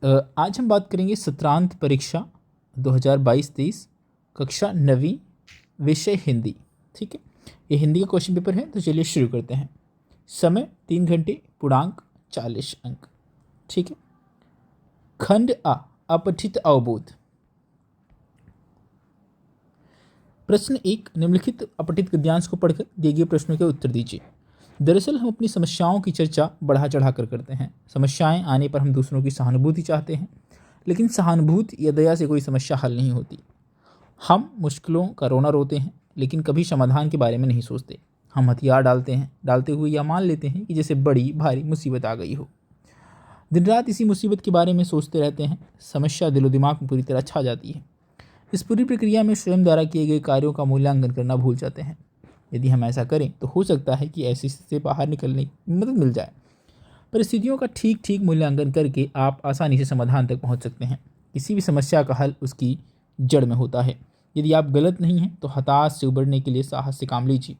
आज हम बात करेंगे सत्रांत परीक्षा 2022-23 कक्षा 9वीं विषय हिंदी। ठीक है, ये हिंदी का क्वेश्चन पेपर है, तो चलिए शुरू करते हैं। समय 3 घंटे, पूर्णांक 40 अंक। ठीक है, खंड आ, अपठित अवबोध। प्रश्न 1, निम्नलिखित अपठित गद्यांश को पढ़कर दिए गए प्रश्नों के उत्तर दीजिए। दरअसल हम अपनी समस्याओं की चर्चा बढ़ा चढ़ा कर करते हैं। समस्याएं आने पर हम दूसरों की सहानुभूति चाहते हैं, लेकिन सहानुभूति या दया से कोई समस्या हल नहीं होती। हम मुश्किलों का रोना रोते हैं, लेकिन कभी समाधान के बारे में नहीं सोचते। हम हथियार डालते हुए यह मान लेते हैं कि जैसे बड़ी भारी मुसीबत आ गई हो। दिन रात इसी मुसीबत के बारे में सोचते रहते हैं। समस्या दिलो दिमाग में पूरी तरह छा जाती है। इस पूरी प्रक्रिया में स्वयं द्वारा किए गए कार्यों का मूल्यांकन करना भूल जाते हैं। यदि हम ऐसा करें तो हो सकता है कि ऐसी स्थिति से बाहर निकलने की मदद मिल जाए। परिस्थितियों का ठीक ठीक मूल्यांकन करके आप आसानी से समाधान तक पहुंच सकते हैं। किसी भी समस्या का हल उसकी जड़ में होता है। यदि आप गलत नहीं हैं तो हताश से उबरने के लिए साहस से काम लीजिए।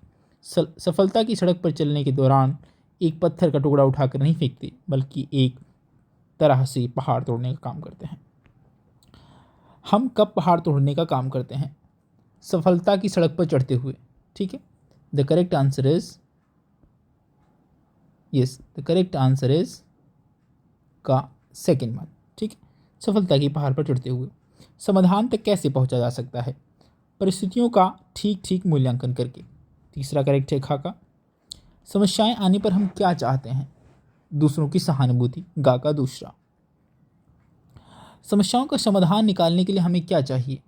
सफलता की सड़क पर चलने के दौरान एक पत्थर का टुकड़ा उठाकर नहीं फेंकते, बल्कि एक तरह से पहाड़ तोड़ने का काम करते हैं। हम कब पहाड़ तोड़ने का काम करते हैं? सफलता की सड़क पर चढ़ते हुए। ठीक है, द करेक्ट आंसर इज का सेकेंड वन। ठीक है, सफलता की पहाड़ पर चढ़ते हुए। समाधान तक कैसे पहुंचा जा सकता है? परिस्थितियों का ठीक ठीक मूल्यांकन करके। तीसरा करेक्ट है खा का। समस्याएं आने पर हम क्या चाहते हैं? दूसरों की सहानुभूति, गा का दूसरा। समस्याओं का समाधान निकालने के लिए हमें क्या चाहिए?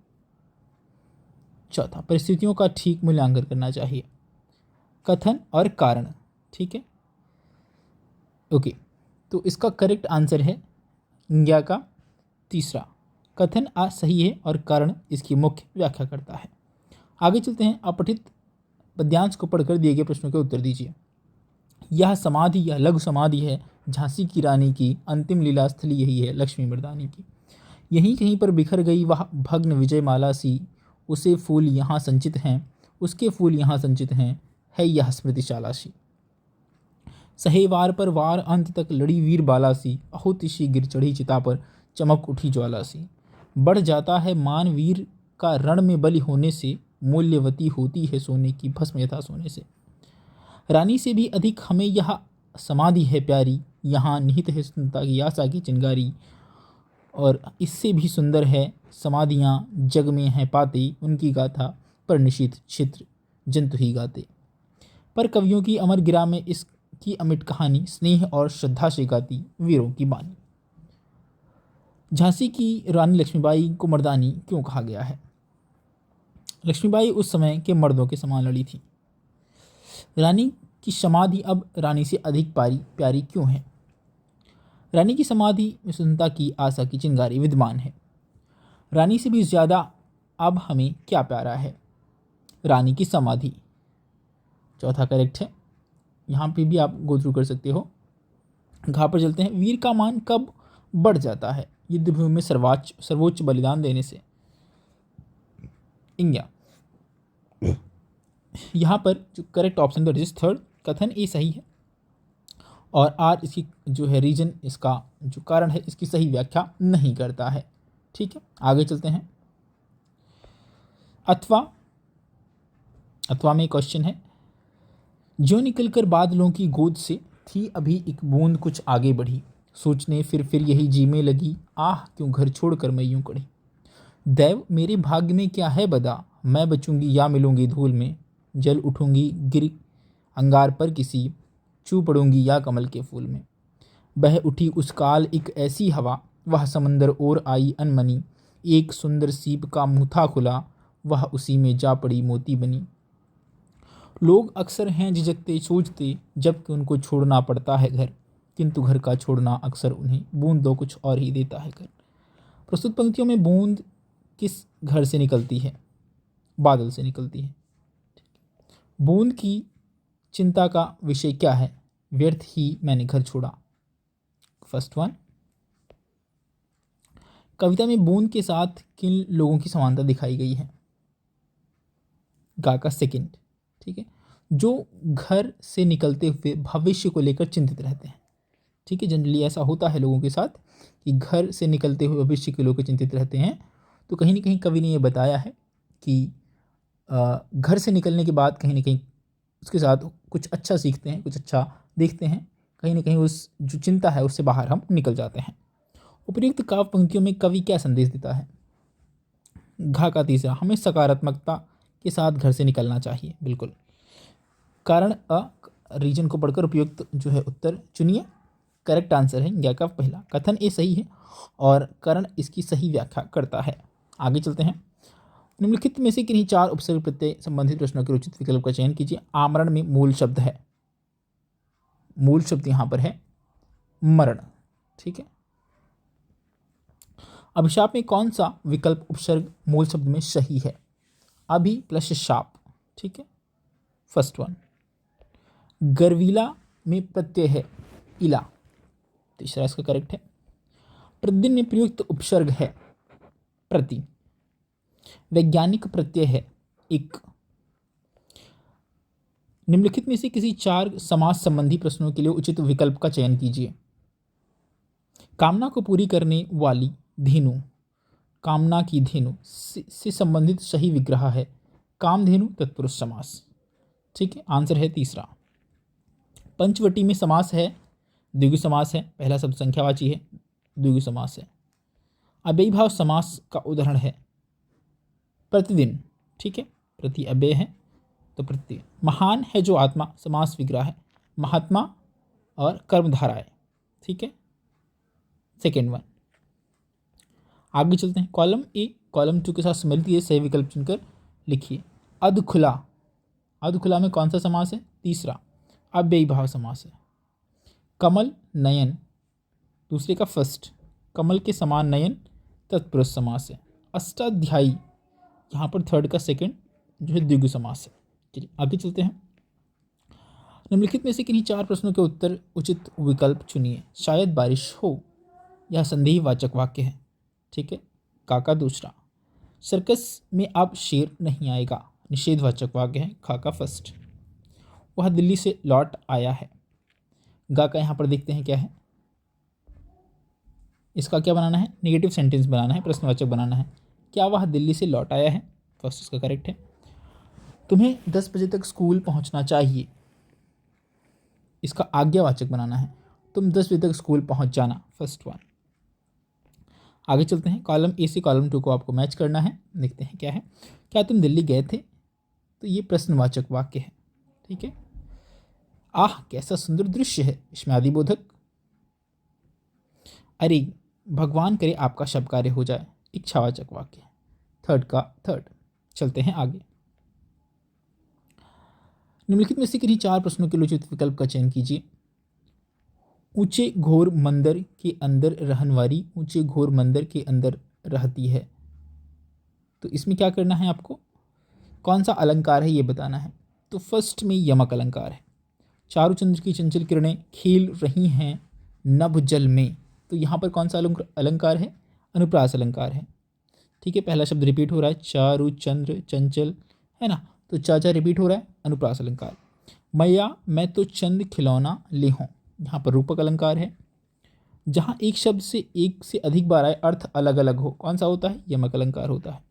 चौथा, परिस्थितियों का ठीक मूल्यांकन करना चाहिए। कथन और कारण। ठीक है, ओके, तो इसका करेक्ट आंसर है ज्ञा का तीसरा। कथन आ सही है और कारण इसकी मुख्य व्याख्या करता है। आगे चलते हैं। अपठित पद्यांश को पढ़कर दिए गए प्रश्नों के उत्तर दीजिए। यह समाधि या लघु समाधि है झांसी की रानी की, अंतिम लीला स्थली यही है लक्ष्मी मर्दानी की। यहीं कहीं पर बिखर गई वह भग्न विजयमाला सी, उसे फूल यहाँ संचित हैं, उसके फूल यहाँ संचित हैं, है यह स्मृतिशाला सी। सहे वार पर वार अंत तक लड़ी वीर बाला सी, अहोतिशी गिर चढ़ी चिता पर चमक उठी ज्वाला सी। बढ़ जाता है मान वीर का रण में बलि होने से, मूल्यवती होती है सोने की भस्म यथा सोने से। रानी से भी अधिक हमें यह समाधि है प्यारी, यहाँ निहित है सुंदरता की आशा की चिंगारी। और इससे भी सुंदर है समाधियाँ जग में हैं पाते, उनकी गाथा पर निशित चित्र जंतु ही गाते। पर कवियों की अमर गिरा में इसकी अमिट कहानी, स्नेह और श्रद्धा से गाती वीरों की बानी। झांसी की रानी लक्ष्मीबाई को मर्दानी क्यों कहा गया है? लक्ष्मीबाई उस समय के मर्दों के समान लड़ी थी। रानी की समाधि अब रानी से अधिक प्यारी क्यों है? रानी की समाधि में सुंदरता की आशा की चिंगारी विद्यमान है। रानी से भी ज़्यादा अब हमें क्या प्यारा है? रानी की समाधि। चौथा करेक्ट है, यहाँ पे भी आप गो थ्रू कर सकते हो। घा पर चलते हैं। वीर का मान कब बढ़ जाता है? युद्धभूमि में सर्वोच्च बलिदान देने से। इंग्या, यहाँ पर जो correct option that is third, कथन ए सही है और आर इसकी जो है रीजन, इसका जो कारण है, इसकी सही व्याख्या नहीं करता है। ठीक है, आगे चलते हैं। अथवा में क्वेश्चन है, जो निकलकर बादलों की गोद से थी अभी एक बूंद कुछ आगे बढ़ी, सोचने फिर यही जी में लगी, आह क्यों घर छोड़कर मैं यूं कड़ी। दैव मेरे भाग्य में क्या है बदा, मैं बचूंगी या मिलूंगी धूल में, जल उठूंगी गिर अंगार पर किसी, चू पड़ूंगी या कमल के फूल में। बह उठी उस काल एक ऐसी हवा, वह समंदर और आई अनमनी, एक सुंदर सीप का मुँह था खुला, वह उसी में जा पड़ी मोती बनी। लोग अक्सर हैं झिझकते सोचते, जबकि उनको छोड़ना पड़ता है घर, किंतु घर का छोड़ना अक्सर उन्हें बूंद दो कुछ और ही देता है घर। प्रस्तुत पंक्तियों में बूंद किस घर से निकलती है? बादल से निकलती है। बूंद की चिंता का विषय क्या है? व्यर्थ ही मैंने घर छोड़ा, फर्स्ट वन। कविता में बूंद के साथ किन लोगों की समानता दिखाई गई है? गा का सेकंड। ठीक है, जो घर से निकलते हुए भविष्य को लेकर चिंतित रहते हैं। ठीक है, जनरली ऐसा होता है लोगों के साथ कि घर से निकलते हुए भविष्य के लोग चिंतित रहते हैं, तो कहीं ना कहीं कवि ने ये बताया है कि घर से निकलने के बाद कहीं ना कहीं उसके साथ कुछ अच्छा सीखते हैं, कुछ अच्छा देखते हैं, कहीं ना कहीं उस जो चिंता है उससे बाहर हम निकल जाते हैं। उपर्युक्त काव्य पंक्तियों में कवि क्या संदेश देता है? घा का तीसरा, हमें सकारात्मकता के साथ घर से निकलना चाहिए। बिल्कुल। कारण अ रीजन को पढ़कर उपयुक्त जो है उत्तर चुनिए। करेक्ट आंसर है ज्ञा का पहला। कथन ए सही है और करण इसकी सही व्याख्या करता है। आगे चलते हैं। निम्नलिखित में से किन्हीं चार उपसर्ग प्रत्यय संबंधित प्रश्नों के उचित विकल्प का चयन कीजिए। आमरण में मूल शब्द है, मूल शब्द यहां पर है मरण। ठीक है। अभिशाप में कौन सा विकल्प उपसर्ग मूल शब्द में सही है? अभि प्लस शाप। ठीक है, फर्स्ट वन। गर्वीला में प्रत्यय है इला, तीसरा इसका करेक्ट है। प्रतिदिन में प्रयुक्त उपसर्ग है प्रति। वैज्ञानिक प्रत्यय है इक। निम्नलिखित में से किसी चार समास संबंधी प्रश्नों के लिए उचित विकल्प का चयन कीजिए। कामना को पूरी करने वाली धेनु, कामना की धेनु से संबंधित सही विग्रह है कामधेनु तत्पुरुष समास। ठीक है, आंसर है तीसरा। पंचवटी में समास है द्विगु समास है, पहला शब्द संख्यावाची है, द्विगु समास है। अव्ययी भाव समास का उदाहरण है प्रतिदिन। ठीक है, प्रति अव्यय है तो प्रतिदिन। महान है जो आत्मा, समास विग्रह है महात्मा और कर्मधारा है। ठीक है, सेकेंड वन। आगे चलते हैं। कॉलम ए कॉलम 2 के साथ सम्मिलित ये सही विकल्प चुनकर लिखिए। अधखुला, अधखुला में कौन सा समास है? तीसरा, अव्ययी भाव समास है। कमल नयन, दूसरे का फर्स्ट, कमल के समान नयन तत्पुरुष समास है। अष्टाध्यायी, यहाँ पर थर्ड का सेकंड जो है द्विगु समास है। चलिए आगे चलते हैं। निम्नलिखित में से किन्हीं चार प्रश्नों के उत्तर उचित विकल्प चुनिए। शायद बारिश हो, यह संदेहवाचक वाक्य है। ठीक है, काका दूसरा। सर्कस में अब शेर नहीं आएगा, निषेधवाचक वाक्य है खाका फर्स्ट। वह दिल्ली से लौट आया है, गा का यहाँ पर देखते हैं क्या है। इसका क्या बनाना है? नेगेटिव सेंटेंस बनाना है, प्रश्नवाचक बनाना है। क्या वह दिल्ली से लौट आया है? फर्स्ट इसका करेक्ट है। तुम्हें 10 बजे तक स्कूल पहुंचना चाहिए, इसका आज्ञावाचक बनाना है। तुम 10 बजे तक स्कूल पहुंच जाना, फर्स्ट वन। आगे चलते हैं। कॉलम ए से कॉलम 2 को आपको मैच करना है, देखते हैं क्या है। क्या तुम दिल्ली गए थे? तो ये प्रश्नवाचक वाक्य है। ठीक है। आह कैसा सुंदर दृश्य है, इसमें आदिबोधक। अरे भगवान करे आपका शब कार्य हो जाए, इच्छावाचक वाक्य, थर्ड का थर्ड। चलते हैं आगे। निम्नलिखित में से किन्हीं चार प्रश्नों के लिए उचित विकल्प का चयन कीजिए। ऊंचे घोर मंदिर के अंदर रहनवारी ऊंचे घोर मंदिर के अंदर रहती है। तो इसमें क्या करना है आपको? कौन सा अलंकार है ये बताना है। तो फर्स्ट में यमक अलंकार है। चारुचंद्र की चंचल किरणें खेल रही हैं नभ जल में, तो यहाँ पर कौन सा अलंकार है? अनुप्रास अलंकार है। ठीक है, पहला शब्द रिपीट हो रहा है, चारुचंद्र चंचल, है ना, तो चाचा रिपीट हो रहा है, अनुप्रास अलंकार। मैया मैं तो चंद खिलौना ले हूँ, यहाँ पर रूपक अलंकार है। जहाँ एक शब्द से एक से अधिक बार आए, अर्थ अलग अलग हो, कौन सा होता है? यमक अलंकार होता है।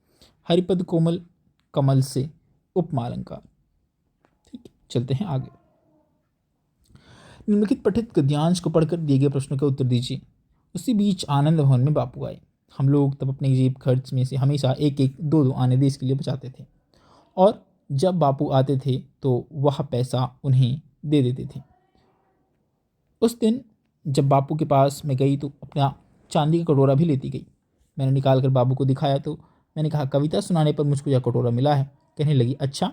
हरिपद कोमल कमल से, उपमा अलंकार। ठीक है, चलते हैं आगे। निम्नलिखित पठित गद्यांश को पढ़कर दिए गए प्रश्नों का उत्तर दीजिए। उसी बीच आनंद भवन में बापू आए। हम लोग तब अपने जेब खर्च में से हमेशा एक एक दो दो आने देश के लिए बचाते थे, और जब बापू आते थे तो वह पैसा उन्हें दे देते थे। उस दिन जब बापू के पास मैं गई तो अपना चांदी का कटोरा भी लेती गई। मैंने निकाल कर बाबू को दिखाया तो मैंने कहा, कविता सुनाने पर मुझको यह कटोरा मिला है। कहने लगी, अच्छा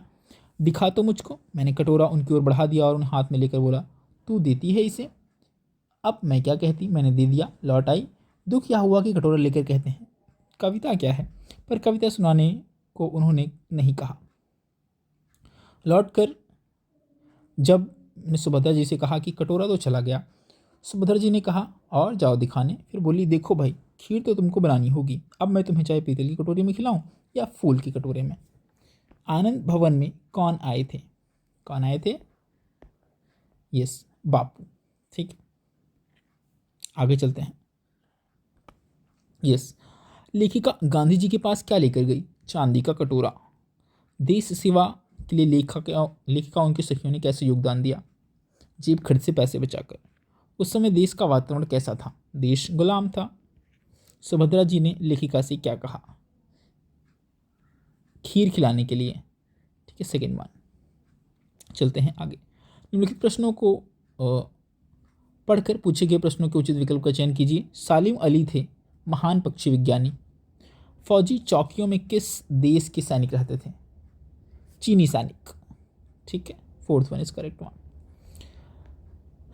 दिखा तो मुझको। मैंने कटोरा उनकी ओर बढ़ा दिया और उन्हें हाथ में लेकर बोला, तू देती है इसे? अब मैं क्या कहती, मैंने दे दिया, लौट आई। दुख यह हुआ कि कटोरा लेकर कहते हैं कविता क्या है, पर कविता सुनाने को उन्होंने नहीं कहा। लौट कर जब मैंने सुभद्रा जी से कहा कि कटोरा तो चला गया, सुभद्रा जी ने कहा और जाओ दिखाने। फिर बोली, देखो भाई खीर तो तुमको बनानी होगी, अब मैं तुम्हें चाहे पीतल की कटोरी में खिलाऊं या फूल की कटोरे में। आनंद भवन में कौन आए थे? कौन आए थे? यस, बापू। ठीक, आगे चलते हैं। यस। लेखिका गांधी जी के पास क्या लेकर गई? चांदी का कटोरा। देश सेवा के लिए लेखिका उनकी सखियों ने कैसे योगदान दिया? जेब खर्च से पैसे बचाकर। उस समय देश का वातावरण कैसा था? देश गुलाम था। सुभद्रा जी ने लेखिका से क्या कहा? खीर खिलाने के लिए। ठीक है, सेकेंड वन। चलते हैं आगे। निम्नलिखित प्रश्नों को पढ़कर पूछे गए प्रश्नों के उचित विकल्प का चयन कीजिए। सालिम अली थे महान पक्षी विज्ञानी। फौजी चौकियों में किस देश के सैनिक रहते थे? चीनी सैनिक। ठीक है, fourth one is correct one.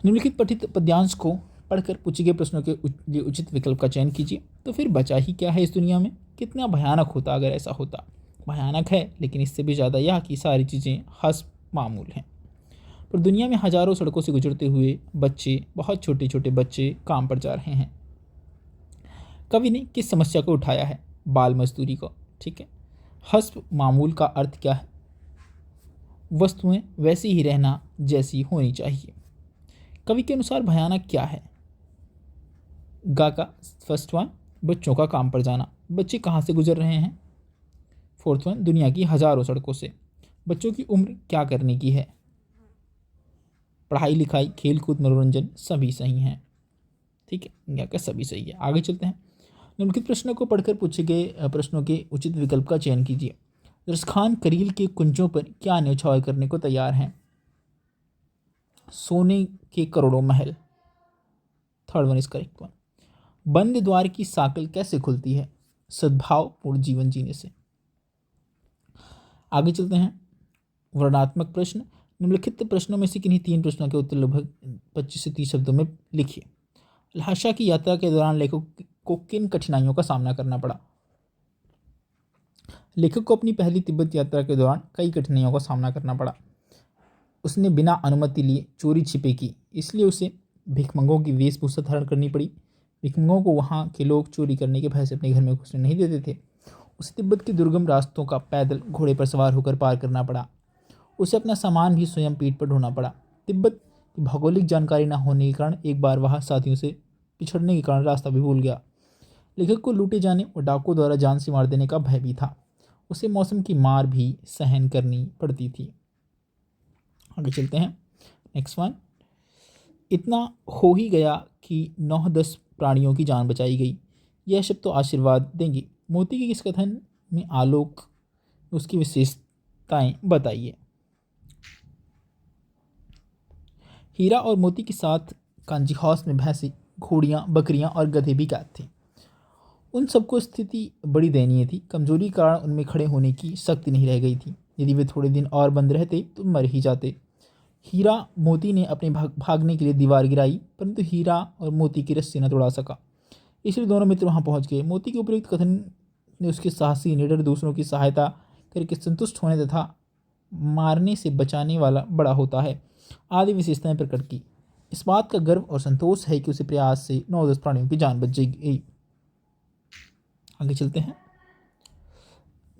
निम्नलिखित पठित पद्यांश को पढ़कर पूछे गए प्रश्नों के लिए उचित विकल्प का चयन कीजिए। तो फिर बचा ही क्या है इस दुनिया में? कितना भयानक होता अगर ऐसा होता। भयानक है, लेकिन इससे भी ज़्यादा यह कि सारी चीज़ें हस्ब मामूल हैं। पर दुनिया में हजारों सड़कों से गुजरते हुए बच्चे, बहुत छोटे छोटे बच्चे काम पर जा रहे हैं। कवि ने किस समस्या को उठाया है? बाल मजदूरी को। ठीक है। हस्ब मामूल का अर्थ क्या है? वस्तुएं वैसी ही रहना जैसी होनी चाहिए। कवि के अनुसार भयानक क्या है? गा का फर्स्ट वन, बच्चों का काम पर जाना। बच्चे कहाँ से गुजर रहे हैं? फोर्थ वन, दुनिया की हजारों सड़कों से। बच्चों की उम्र क्या करने की है? पढ़ाई लिखाई, खेल कूद, मनोरंजन सभी सही हैं। ठीक है, गा का सभी सही है। आगे चलते हैं। निम्नलिखित प्रश्नों को पढ़कर पूछे गए प्रश्नों के उचित विकल्प का चयन कीजिए। रसखान करील के कुंजों पर क्या न्यौछावर करने को तैयार हैं? सोने के करोड़ों महल। Third one is correct one. बंद द्वार की साकल कैसे खुलती है? सद्भावपूर्ण जीवन जीने से। आगे चलते हैं। वर्णनात्मक प्रश्न। निम्नलिखित प्रश्नों में से किन्हीं तीन प्रश्नों के उत्तर लगभग 25 से 30 शब्दों में लिखिए। लहाशा की यात्रा के दौरान लेखक को किन कठिनाइयों का सामना करना पड़ा? लेखक को अपनी पहली तिब्बत यात्रा के दौरान कई कठिनाइयों का सामना करना पड़ा। उसने बिना अनुमति लिए चोरी छिपे की, इसलिए उसे भिखमंगों की वेशभूषा धारण करनी पड़ी। भिखमंगों को वहाँ के लोग चोरी करने के भय से अपने घर में घुसने नहीं देते थे। उसे तिब्बत के दुर्गम रास्तों का पैदल घोड़े पर सवार होकर पार करना पड़ा। उसे अपना सामान भी स्वयं पीठ पर ढोना पड़ा। तिब्बत की भौगोलिक जानकारी न होने के कारण एक बार वह साथियों से पिछड़ने के कारण रास्ता भी भूल गया। लेखक को लूटे जाने और डाकुओं द्वारा जान से मार देने का भय भी था। उसे मौसम की मार भी सहन करनी पड़ती थी। आगे चलते हैं। Next one. इतना हो ही गया कि 9-10 प्राणियों की जान बचाई गई। यह शब्द तो आशीर्वाद देंगी। मोती के किस कथन में आलोक, उसकी विशेषताएं बताइए। हीरा और मोती के साथ कांजी हाउस में भैंसें, घोड़ियाँ, बकरियाँ और गधे भी कैद थे। उन सबको स्थिति बड़ी दयनीय थी। कमजोरी के कारण उनमें खड़े होने की शक्ति नहीं रह गई थी। यदि वे थोड़े दिन और बंद रहते तो मर ही जाते। हीरा मोती ने अपने भागने के लिए दीवार गिराई, परंतु हीरा और मोती की रस्सी न तोड़ा सका। इसलिए दोनों मित्र वहां पहुंच गए। मोती के उपयुक्त कथन ने उसके साहसी, निडर, दूसरों की सहायता करके संतुष्ट होने तथा मारने से बचाने वाला बड़ा होता है आदि विशेषताएं प्रकट की। इस बात का गर्व और संतोष है कि उसे प्रयास से 9-10 प्राणियों की जान बच गई। आगे चलते हैं।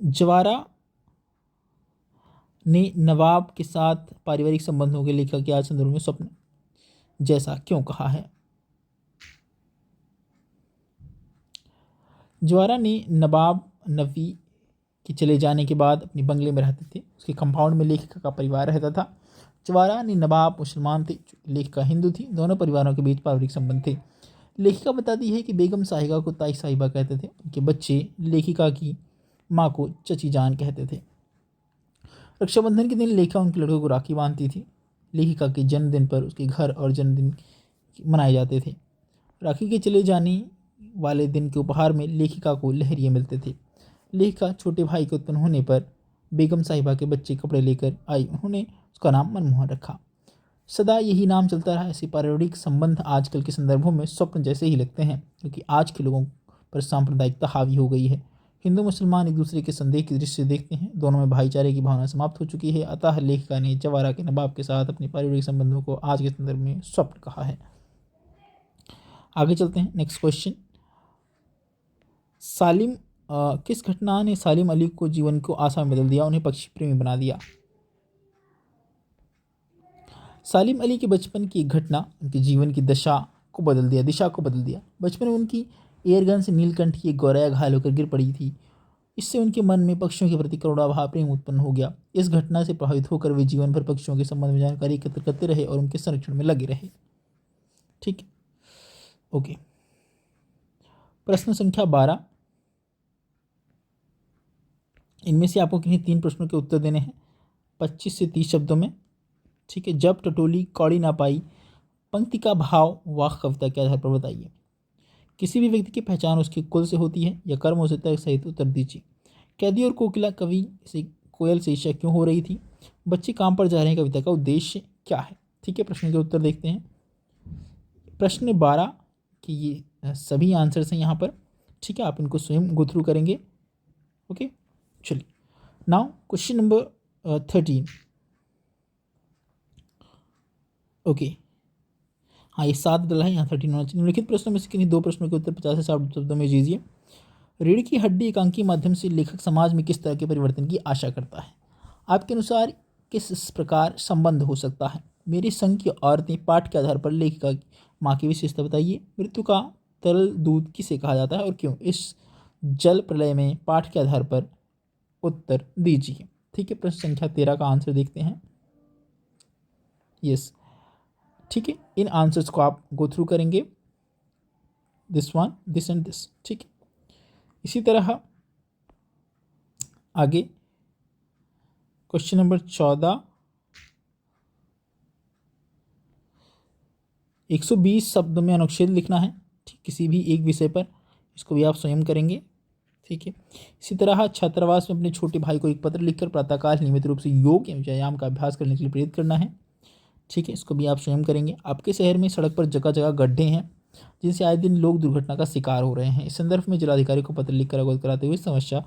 जवारा ने नवाब के साथ पारिवारिक संबंधों के लेखक के आज संदर्भ में स्वप्न जैसा क्यों कहा है? जवारा ने नवाब नवी के चले जाने के बाद अपने बंगले में रहते थे। उसके कंपाउंड में लेखिका का परिवार रहता था। जवारा ने नवाब मुसलमान थे, लेखिका हिंदू थी। दोनों परिवारों के बीच पारिवारिक संबंध थे। लेखिका बताती है कि बेगम साहिबा को ताई साहिबा कहते थे। उनके बच्चे लेखिका की माँ को चची जान कहते थे। रक्षाबंधन के दिन लेखिका उनके लड़कों को राखी बांधती थी। लेखिका के जन्मदिन पर उसके घर और जन्मदिन मनाए जाते थे। राखी के चले जाने वाले दिन के उपहार में लेखिका को लहरिए मिलते थे। लेखिका छोटे भाई के उत्पन्न होने पर बेगम साहिबा के बच्चे कपड़े लेकर आई। उन्होंने उसका नाम मनमोहन रखा। सदा यही नाम चलता रहा। ऐसे पारिवारिक संबंध आजकल के संदर्भों में स्वप्न जैसे ही लगते हैं, क्योंकि आज के लोगों पर सांप्रदायिकता हावी हो गई है। हिंदू मुसलमान एक दूसरे के संदेह की दृष्टि से देखते हैं। दोनों में भाईचारे की भावना समाप्त हो चुकी है। अतः लेखिका ने जवारा के नवाब के साथ अपने पारिवारिक संबंधों को आज के संदर्भ में स्वप्न कहा है। आगे चलते हैं। Next question. किस घटना ने सालिम अली को जीवन को आसान में बदल दिया, उन्हें पक्षी प्रेमी बना दिया? सालिम अली के बचपन की एक घटना उनके जीवन की दिशा को बदल दिया। बचपन में उनकी एयरगन से नीलकंठ की एक गौरैया घायल होकर गिर पड़ी थी। इससे उनके मन में पक्षियों के प्रति करुणाभाव प्रेम उत्पन्न हो गया। इस घटना से प्रभावित होकर वे जीवन भर पक्षियों के संबंध में जानकारी एकत्र करते रहे और उनके संरक्षण में लगे रहे। ठीक है, ओके। प्रश्न संख्या 12, इनमें से आपको किन्हीं 3 प्रश्नों के उत्तर देने हैं 25 से 30 शब्दों में। ठीक है, जब टटोली कौड़ी ना पाई, पंक्ति का भाव व कविता के आधार पर बताइए। किसी भी व्यक्ति की पहचान उसके कुल से होती है या कर्मों से तर्क सहित उत्तर दीजिए। कैदी और कोकिला कवि से कोयल से ईर्ष्या क्यों हो रही थी? बच्चे काम पर जा रहे हैं, कविता का उद्देश्य क्या है? ठीक है, प्रश्न के उत्तर देखते हैं। प्रश्न 12 कि ये सभी आंसर्स हैं यहाँ पर। ठीक है, आप इनको स्वयं गो थ्रू करेंगे। ओके, चलिए नाउ क्वेश्चन नंबर 13। ओके, हाँ ये 7 डला है, यहाँ 13 होना चाहिए। निम्नलिखित प्रश्नों में से किन्हीं 2 प्रश्नों के उत्तर 50 से 60 शब्दों में दीजिए। रीढ़ की हड्डी एकांकी माध्यम से लेखक समाज में किस तरह के परिवर्तन की आशा करता है? आपके अनुसार किस प्रकार संबंध हो सकता है? मेरी संघ की औरतें पाठ के आधार पर लेखिका की माँ की विशेषता बताइए। मृत्यु का तरल दूध किसे कहा जाता है और क्यों? इस जल प्रलय में पाठ के आधार पर उत्तर दीजिए। ठीक है, प्रश्न संख्या 13 का आंसर देखते हैं। यस, ठीक है, इन आंसर्स को आप गो थ्रू करेंगे, this one, this and this. ठीक है, इसी तरह आगे क्वेश्चन नंबर 14, 120 शब्दों में अनुच्छेद लिखना है। ठीक, किसी भी एक विषय पर, इसको भी आप स्वयं करेंगे। ठीक है, इसी तरह छात्रावास में अपने छोटे भाई को एक पत्र लिखकर प्रातःकाल नियमित रूप से योग एवं व्यायाम का अभ्यास करने के लिए प्रेरित करना है। ठीक है, इसको भी आप स्वयं करेंगे। आपके शहर में सड़क पर जगह जगह गड्ढे हैं जिनसे आए दिन लोग दुर्घटना का शिकार हो रहे हैं। इस संदर्भ में जिलाधिकारी को पत्र लिखकर अवगत कराते हुए समस्या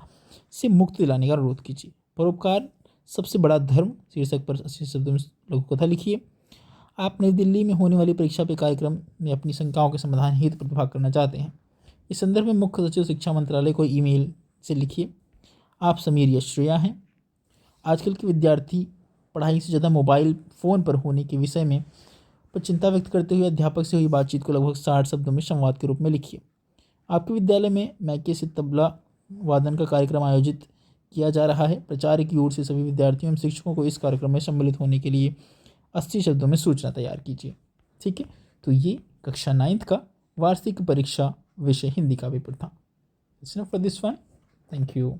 से मुक्ति दिलाने का अनुरोध कीजिए। परोपकार सबसे बड़ा धर्म शीर्षक पर 80 शब्दों में लघु कथा लिखिए। आप नई दिल्ली में होने वाली परीक्षा पे कार्यक्रम में अपनी शंकाओं के समाधान हेतु प्रतिभाग करना चाहते हैं। इस संदर्भ में मुख्य सचिव शिक्षा मंत्रालय को ईमेल से लिखिए। आप समीर या श्रेया हैं। आजकल के विद्यार्थी पढ़ाई से ज़्यादा मोबाइल फ़ोन पर होने के विषय में पर चिंता व्यक्त करते हुए अध्यापक से हुई बातचीत को लगभग 60 शब्दों में संवाद के रूप में लिखिए। आपके विद्यालय में मैके से तबला वादन का कार्यक्रम आयोजित किया जा रहा है। प्राचार्य की ओर से सभी विद्यार्थियों एवं शिक्षकों को इस कार्यक्रम में सम्मिलित होने के लिए 80 शब्दों में सूचना तैयार कीजिए। ठीक है, तो ये कक्षा 9th का वार्षिक परीक्षा विषय हिंदी का पेपर था। It's enough for this one. Thank you.